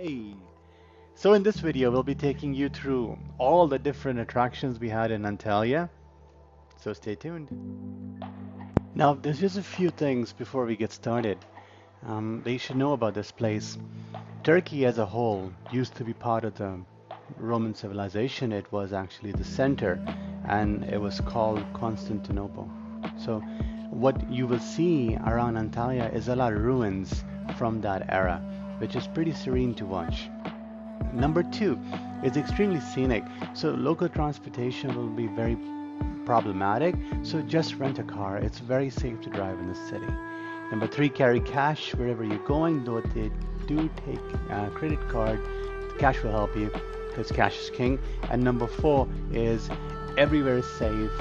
Hey! So in this video, we'll be taking you through all the different attractions we had in Antalya. So stay tuned. Now, there's just a few things before we get started that you should know about this place. Turkey as a whole used to be part of the Roman civilization. It was actually the center, and it was called Constantinople. So what you will see around Antalya is a lot of ruins from that era, which is pretty serene to watch. Number two, it's extremely scenic, so local transportation will be very problematic. So just rent a car. It's very safe to drive in the city. Number three, carry cash wherever you're going. Though they do take a credit card, cash will help you because cash is king. And number four is everywhere is safe.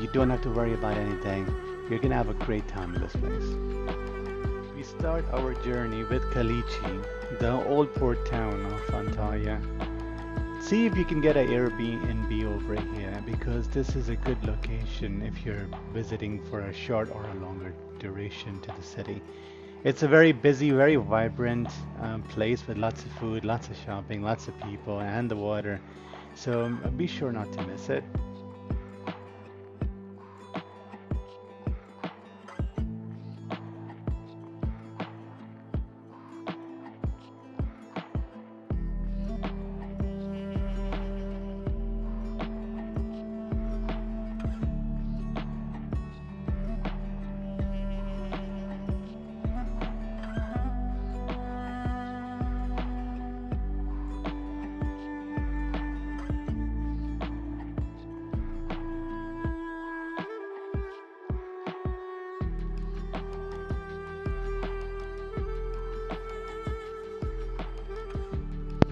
You don't have to worry about anything. You're gonna have a great time in this place. We start our journey with Kalichi, the old port town of Antalya. See if you can get an Airbnb over here because this is a good location if you're visiting for a short or a longer duration to the city. It's a very busy, very vibrant place with lots of food, lots of shopping, lots of people, and the water. So be sure not to miss it.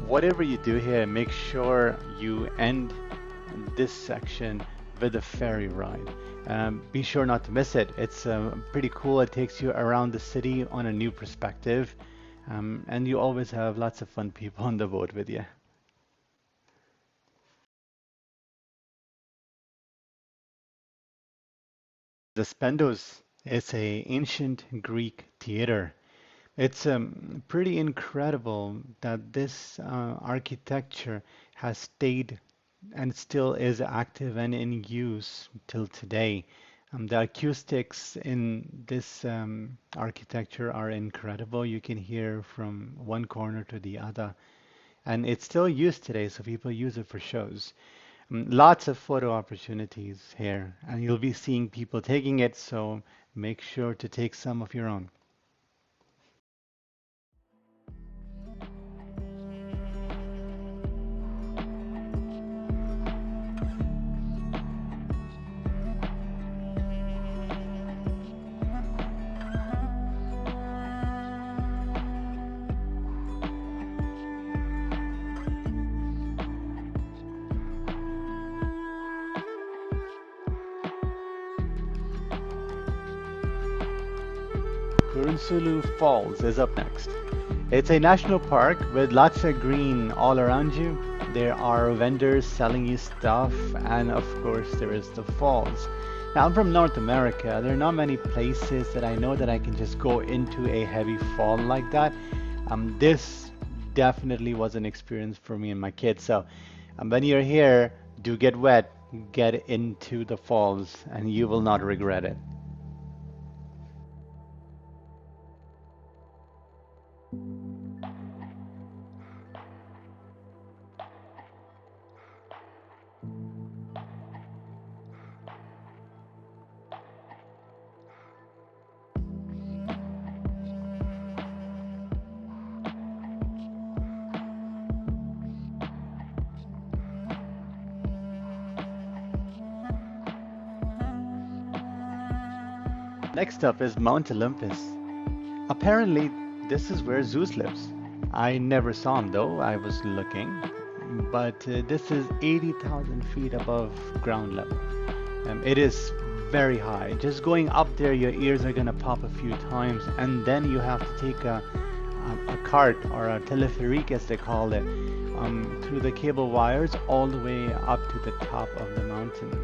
Whatever you do here, make sure you end this section with a ferry ride. Be sure not to miss it. It's pretty cool. It takes you around the city on a new perspective, and you always have lots of fun people on the boat with you. The Spendos is a ancient Greek theater. It's pretty incredible that this architecture has stayed and still is active and in use till today. The acoustics in this architecture are incredible. You can hear from one corner to the other, and it's still used today, so people use it for shows. Lots of photo opportunities here, and you'll be seeing people taking it, so make sure to take some of your own. Kurunsulu Falls is up next. It's a national park with lots of green all around you. There are vendors selling you stuff, and of course, there is the falls. Now, I'm from North America. There are not many places that I know that I can just go into a heavy fall like that. This definitely was an experience for me and my kids. So, when you're here, do get wet, get into the falls, and you will not regret it. Next up is Mount Olympus. Apparently, this is where Zeus lives. I never saw him though, I was looking. But this is 80,000 feet above ground level. It is very high. Just going up there, your ears are gonna pop a few times, and then you have to take a cart or a teleferique, as they call it, through the cable wires all the way up to the top of the mountain.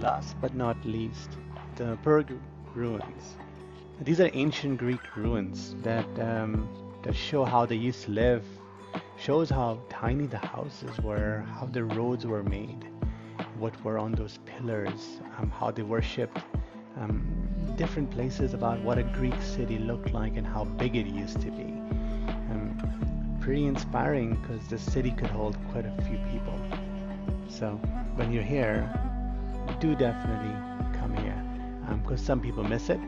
Last but not least, the Berg ruins. These are ancient Greek ruins that show how they used to live, shows how tiny the houses were, how the roads were made, what were on those pillars, how they worshipped, different places about what a Greek city looked like and how big it used to be. Pretty inspiring because the city could hold quite a few people. So when you're here, do definitely come here because some people miss it.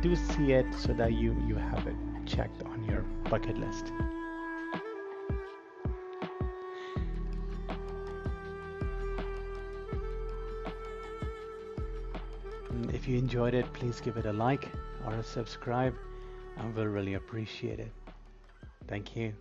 Do see it so that you have it checked on your bucket list. If you enjoyed it, please give it a like or a subscribe. I will really appreciate it. Thank you.